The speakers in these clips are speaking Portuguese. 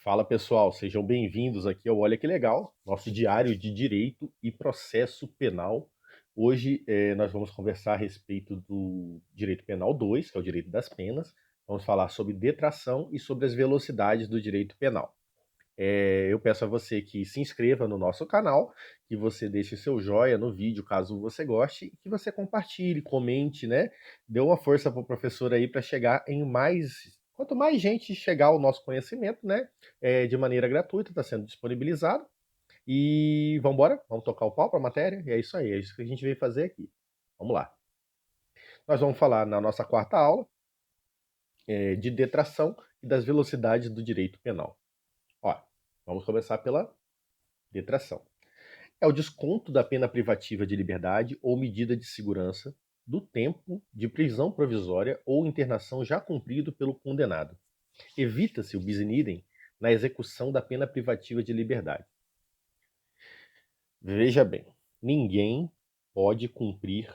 Fala pessoal, sejam bem-vindos aqui ao Olha Que Legal, nosso diário de Direito e Processo Penal. Hoje nós vamos conversar a respeito do Direito Penal 2, que é o direito das penas. Vamos falar sobre detração e sobre as velocidades do direito penal. Eu peço a você que se inscreva no nosso canal, que você deixe seu joinha no vídeo caso você goste, e que você compartilhe, comente, né? Dê uma força para o professor aí para chegar em mais. Quanto mais gente chegar ao nosso conhecimento, né? De maneira gratuita, está sendo disponibilizado. E vamos embora, vamos tocar o pau para a matéria. E é isso que a gente veio fazer aqui. Vamos lá. Nós vamos falar na nossa quarta aula de detração e das velocidades do direito penal. Ó, vamos começar pela detração. É o desconto da pena privativa de liberdade ou medida de segurança do tempo de prisão provisória ou internação já cumprido pelo condenado. Evita-se o bis in idem na execução da pena privativa de liberdade. Veja bem, ninguém pode cumprir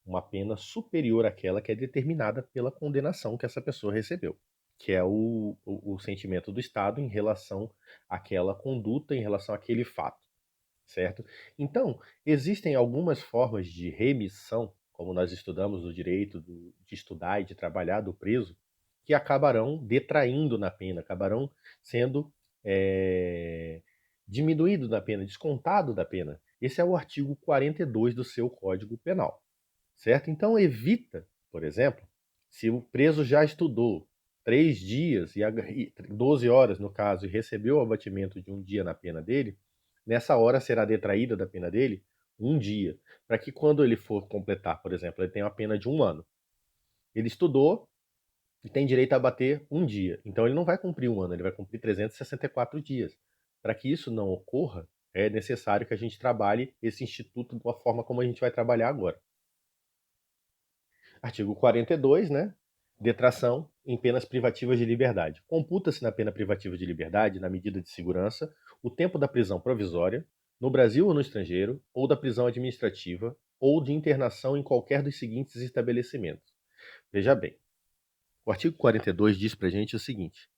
uma pena superior àquela que é determinada pela condenação que essa pessoa recebeu, que é o sentimento do Estado em relação àquela conduta, em relação àquele fato. Certo? Então, existem algumas formas de remissão, como nós estudamos no direito de estudar e de trabalhar do preso, que acabarão detraindo na pena, acabarão sendo diminuído da pena, descontado da pena. Esse é o artigo 42 do seu Código Penal. Certo? Então, evita, por exemplo, se o preso já estudou 3 dias e 12 horas, no caso, e recebeu o abatimento de um dia na pena dele, nessa hora será detraída da pena dele um dia, para que quando ele for completar, por exemplo, ele tem uma pena de 1 ano. Ele estudou e tem direito a bater um dia. Então ele não vai cumprir 1 ano, ele vai cumprir 364 dias. Para que isso não ocorra, é necessário que a gente trabalhe esse instituto de uma forma como a gente vai trabalhar agora. Artigo 42, né? Detração em penas privativas de liberdade. Computa-se na pena privativa de liberdade, na medida de segurança, o tempo da prisão provisória, no Brasil ou no estrangeiro, ou da prisão administrativa, ou de internação em qualquer dos seguintes estabelecimentos. Veja bem, o artigo 42 diz pra gente o seguinte: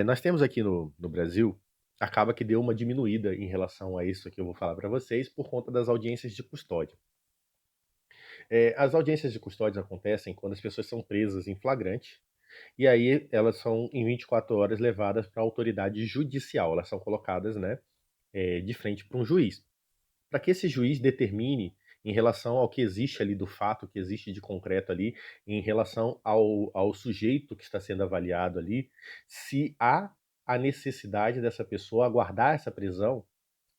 nós temos aqui no Brasil, acaba que deu uma diminuída em relação a isso que eu vou falar para vocês, por conta das audiências de custódia. As audiências de custódia acontecem quando as pessoas são presas em flagrante, e aí elas são, em 24 horas, levadas para a autoridade judicial. Elas são colocadas, né, de frente para um juiz. Para que esse juiz determine, em relação ao que existe ali do fato, que existe de concreto ali, em relação ao sujeito que está sendo avaliado ali, se há a necessidade dessa pessoa aguardar essa prisão,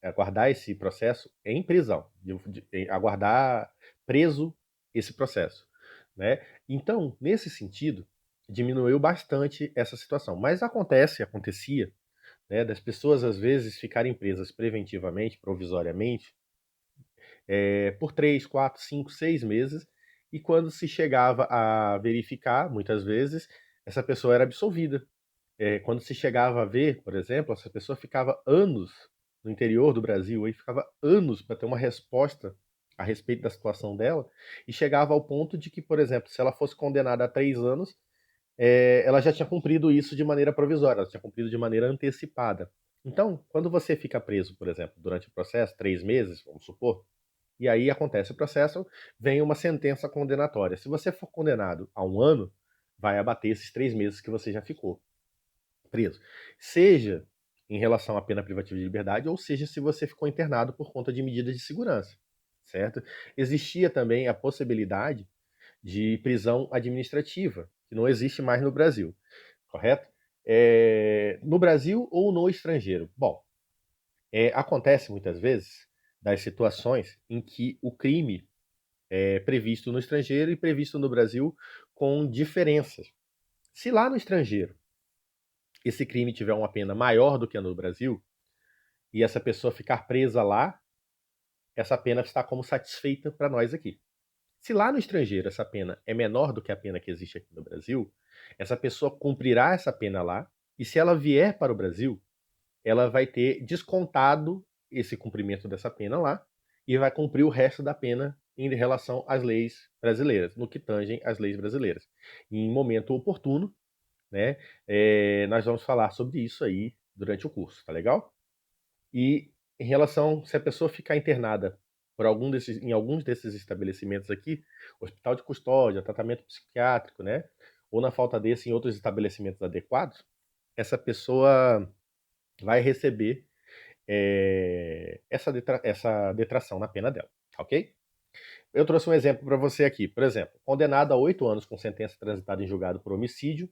aguardar esse processo em prisão, aguardar preso esse processo, né? Então, nesse sentido, diminuiu bastante essa situação. Mas acontecia, né, das pessoas às vezes ficarem presas preventivamente, provisoriamente, por 3, 4, 5, 6 meses, e quando se chegava a verificar, muitas vezes, essa pessoa era absolvida. Quando se chegava a ver, por exemplo, essa pessoa ficava anos no interior do Brasil, aí ficava anos para ter uma resposta a respeito da situação dela, e chegava ao ponto de que, por exemplo, se ela fosse condenada a 3 anos, ela já tinha cumprido isso de maneira provisória, ela tinha cumprido de maneira antecipada. Então, quando você fica preso, por exemplo, durante o processo, 3 meses, vamos supor, e aí acontece o processo, vem uma sentença condenatória. Se você for condenado a 1 ano, vai abater esses 3 meses que você já ficou preso. Seja em relação à pena privativa de liberdade, ou seja, se você ficou internado por conta de medidas de segurança, certo? Existia também a possibilidade de prisão administrativa, que não existe mais no Brasil, correto? No Brasil ou no estrangeiro? Bom, acontece muitas vezes das situações em que o crime é previsto no estrangeiro e previsto no Brasil com diferenças. Se lá no estrangeiro esse crime tiver uma pena maior do que a no Brasil, e essa pessoa ficar presa lá, essa pena está como satisfeita para nós aqui. Se lá no estrangeiro essa pena é menor do que a pena que existe aqui no Brasil, essa pessoa cumprirá essa pena lá, e se ela vier para o Brasil, ela vai ter descontado esse cumprimento dessa pena lá e vai cumprir o resto da pena em relação às leis brasileiras, no que tangem às leis brasileiras. E em momento oportuno, né? Nós vamos falar sobre isso aí durante o curso, tá legal? E em relação, se a pessoa ficar internada em alguns desses estabelecimentos aqui, hospital de custódia, tratamento psiquiátrico, né? Ou na falta desse, em outros estabelecimentos adequados, essa pessoa vai receber essa detração na pena dela, tá ok? Eu trouxe um exemplo para você aqui. Por exemplo, condenado a 8 anos com sentença transitada em julgado por homicídio,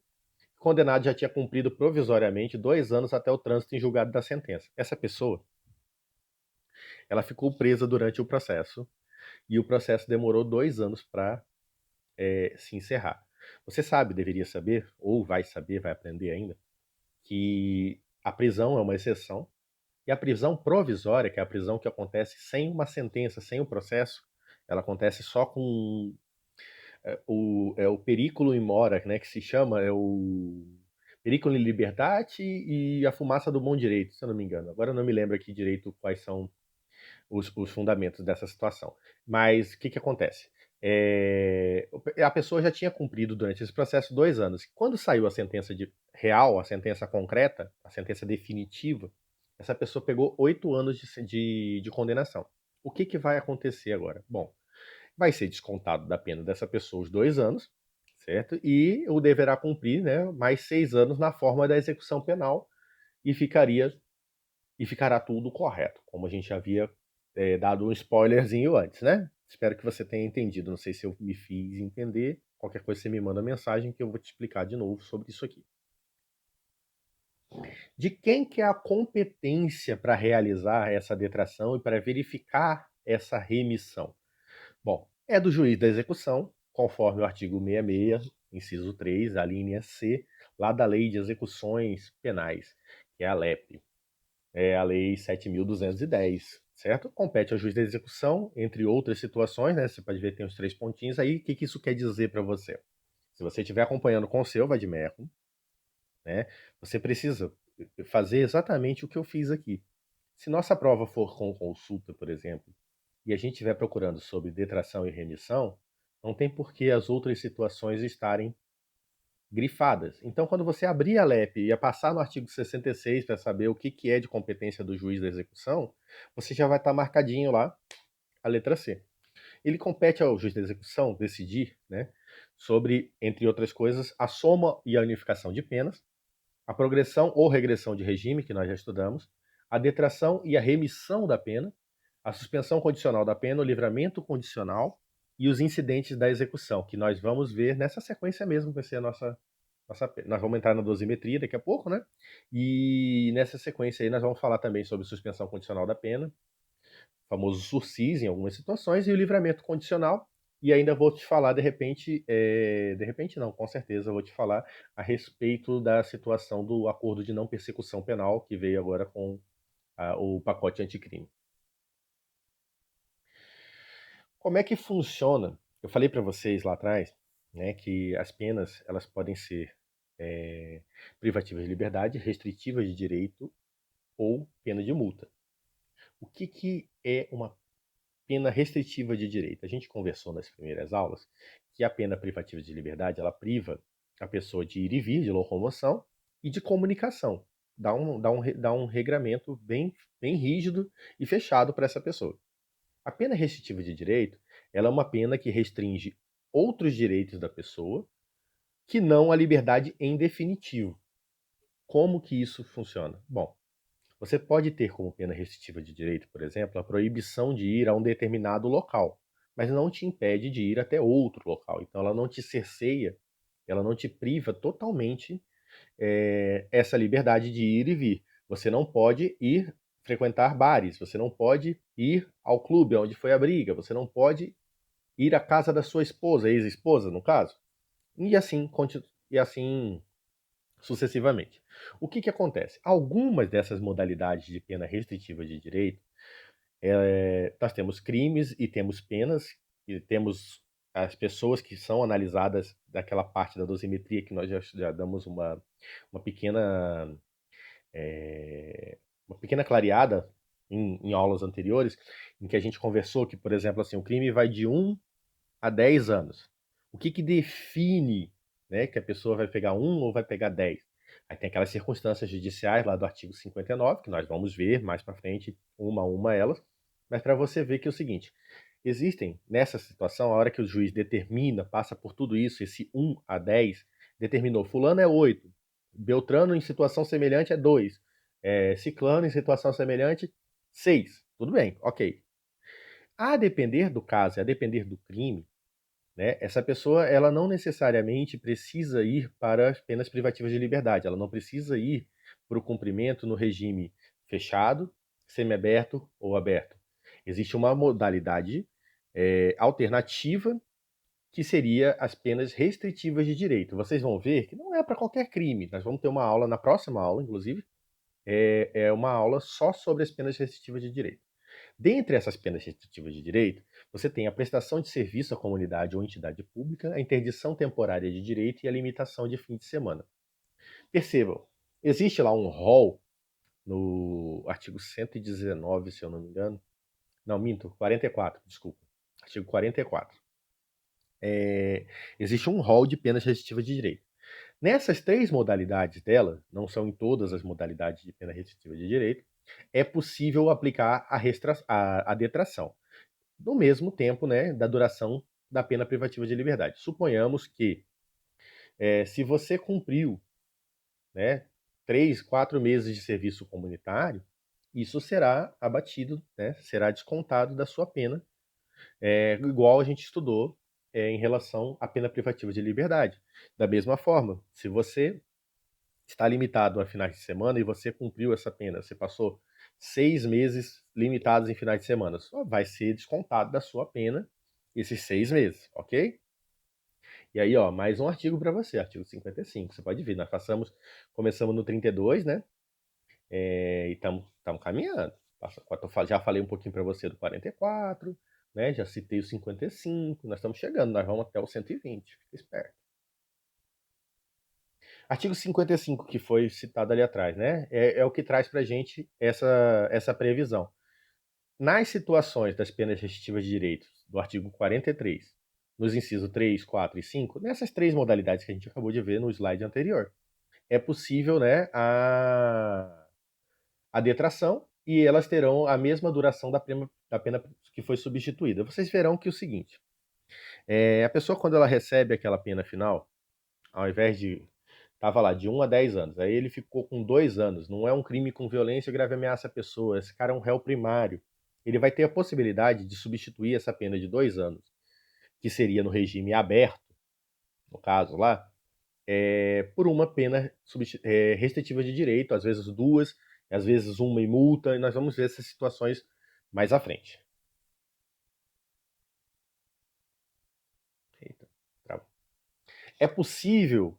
o condenado já tinha cumprido provisoriamente 2 anos até o trânsito em julgado da sentença. Essa pessoa, ela ficou presa durante o processo e o processo demorou 2 anos para se encerrar. Você sabe, deveria saber, ou vai saber, vai aprender ainda, que a prisão é uma exceção e a prisão provisória, que é a prisão que acontece sem uma sentença, sem o processo, ela acontece só com o periculum in mora, né, que se chama, é o periculum in libertate e a fumaça do bom direito, se eu não me engano. Agora eu não me lembro aqui direito quais são os fundamentos dessa situação. Mas o que, que acontece? A pessoa já tinha cumprido durante esse processo 2 anos. Quando saiu a sentença real, a sentença concreta, a sentença definitiva, essa pessoa pegou 8 anos de condenação. O que, que vai acontecer agora? Bom, vai ser descontado da pena dessa pessoa os 2 anos, certo? E o deverá cumprir, né, mais 6 anos na forma da execução penal e ficará tudo correto, como a gente havia dado um spoilerzinho antes, né? Espero que você tenha entendido. Não sei se eu me fiz entender. Qualquer coisa você me manda mensagem que eu vou te explicar de novo sobre isso aqui. De quem que é a competência para realizar essa detração e para verificar essa remissão? Bom, é do juiz da execução, conforme o artigo 66, inciso 3, a linha C, lá da Lei de Execuções Penais, que é a LEP. É a Lei 7.210, certo? Compete ao juiz da execução, entre outras situações, né? Você pode ver que tem os 3 pontinhos aí. O que, que isso quer dizer para você? Se você estiver acompanhando com o seu vademecum, né? Você precisa fazer exatamente o que eu fiz aqui. Se nossa prova for com consulta, por exemplo, e a gente estiver procurando sobre detração e remissão, não tem por que as outras situações estarem grifadas. Então, quando você abrir a LEP e ia passar no artigo 66 para saber o que, que é de competência do juiz da execução, você já vai estar marcadinho lá a letra C. Ele compete ao juiz da execução decidir, né, sobre, entre outras coisas, a soma e a unificação de penas, a progressão ou regressão de regime, que nós já estudamos, a detração e a remissão da pena, a suspensão condicional da pena, o livramento condicional e os incidentes da execução, que nós vamos ver nessa sequência mesmo, vai ser a nós vamos entrar na dosimetria daqui a pouco, né? E nessa sequência aí nós vamos falar também sobre suspensão condicional da pena, famoso sursis em algumas situações, e o livramento condicional. E ainda vou te falar, de repente não, com certeza eu vou te falar a respeito da situação do acordo de não persecução penal que veio agora com o pacote anticrime. Como é que funciona? Eu falei para vocês lá atrás, né, que as penas elas podem ser privativas de liberdade, restritivas de direito ou pena de multa. O que, que é uma pena restritiva de direito? A gente conversou nas primeiras aulas que a pena privativa de liberdade ela priva a pessoa de ir e vir, de locomoção e de comunicação. Dá um regramento bem rígido e fechado para essa pessoa. A pena restritiva de direito, ela é uma pena que restringe outros direitos da pessoa, que não a liberdade em definitivo. Como que isso funciona? Bom, você pode ter como pena restritiva de direito, por exemplo, a proibição de ir a um determinado local, mas não te impede de ir até outro local. Então, ela não te cerceia, ela não te priva totalmente essa liberdade de ir e vir. Você não pode ir frequentar bares, você não pode ir ao clube onde foi a briga, você não pode ir à casa da sua esposa, ex-esposa, no caso, e assim sucessivamente. O que, que acontece? Algumas dessas modalidades de pena restritiva de direito, nós temos crimes e temos penas, e temos as pessoas que são analisadas daquela parte da dosimetria que nós já damos uma pequena uma pequena clareada em aulas anteriores, em que a gente conversou que, por exemplo, assim, o crime vai de 1 a 10 anos. O que, que define né, que a pessoa vai pegar 1 ou vai pegar 10. Aí tem aquelas circunstâncias judiciais lá do artigo 59, que nós vamos ver mais para frente, uma a uma elas, mas para você ver que é o seguinte, existem, nessa situação, a hora que o juiz determina, passa por tudo isso, esse 1 a 10, determinou, fulano é 8, Beltrano em situação semelhante é 2, Ciclano em situação semelhante, 6. Tudo bem, ok. A depender do caso, a depender do crime, né, essa pessoa ela não necessariamente precisa ir para as penas privativas de liberdade, ela não precisa ir para o cumprimento no regime fechado, semiaberto ou aberto. Existe uma modalidade alternativa que seria as penas restritivas de direito. Vocês vão ver que não é para qualquer crime. Nós vamos ter uma aula na próxima aula, inclusive, é uma aula só sobre as penas restritivas de direito. Dentre essas penas restritivas de direito, você tem a prestação de serviço à comunidade ou entidade pública, a interdição temporária de direito e a limitação de fim de semana. Percebam, existe lá um rol no artigo 119, se eu não me engano. Não, minto, 44, desculpa. Artigo 44. Existe um rol de penas restritivas de direito. Nessas três modalidades dela, não são em todas as modalidades de pena restritiva de direito, é possível aplicar a detração. No mesmo tempo, né, da duração da pena privativa de liberdade. Suponhamos que, se você cumpriu, né, 3, 4 meses de serviço comunitário, isso será abatido, né, será descontado da sua pena, igual a gente estudou em relação à pena privativa de liberdade. Da mesma forma, se você está limitado a finais de semana e você cumpriu essa pena, você passou 6 meses limitados em finais de semana, só vai ser descontado da sua pena esses 6 meses, ok? E aí, ó, mais um artigo para você, artigo 55. Você pode ver, nós começamos no 32, né? E estamos caminhando. Já falei um pouquinho para você do 44, né? Já citei o 55, nós estamos chegando, nós vamos até o 120, fica esperto. Artigo 55, que foi citado ali atrás, né? É o que traz para a gente essa previsão. Nas situações das penas restritivas de direitos do artigo 43, nos incisos 3, 4 e 5, nessas três modalidades que a gente acabou de ver no slide anterior, é possível, né, a detração e elas terão a mesma duração da pena que foi substituída. Vocês verão que é o seguinte, a pessoa quando ela recebe aquela pena final, ao invés de tava lá de 1 a 10 anos, aí ele ficou com 2 anos, não é um crime com violência, grave ameaça à pessoa, esse cara é um réu primário, ele vai ter a possibilidade de substituir essa pena de 2 anos, que seria no regime aberto, no caso lá, por uma pena restritiva de direito, às vezes duas, às vezes uma em multa, e nós vamos ver essas situações mais à frente. Eita, travou. É possível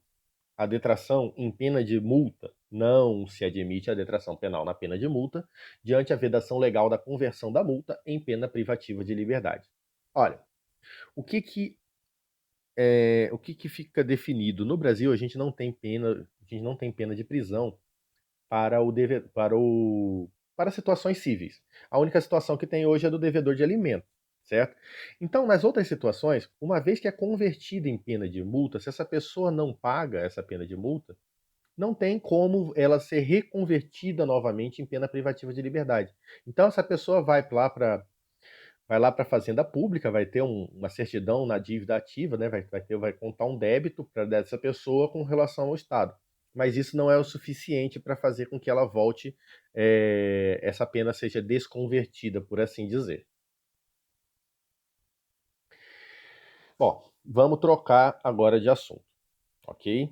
a detração em pena de multa? Não se admite a detração penal na pena de multa, diante a vedação legal da conversão da multa em pena privativa de liberdade. Olha, o que que fica definido? No Brasil, a gente não tem pena de prisão para para situações cíveis. A única situação que tem hoje é do devedor de alimento, certo? Então, nas outras situações, uma vez que é convertida em pena de multa, se essa pessoa não paga essa pena de multa, não tem como ela ser reconvertida novamente em pena privativa de liberdade. Então, essa pessoa vai lá para a Fazenda Pública, vai ter uma certidão na dívida ativa, né? Vai contar um débito para dessa pessoa com relação ao Estado. Mas isso não é o suficiente para fazer com que ela volte, essa pena seja desconvertida, por assim dizer. Bom, vamos trocar agora de assunto, ok?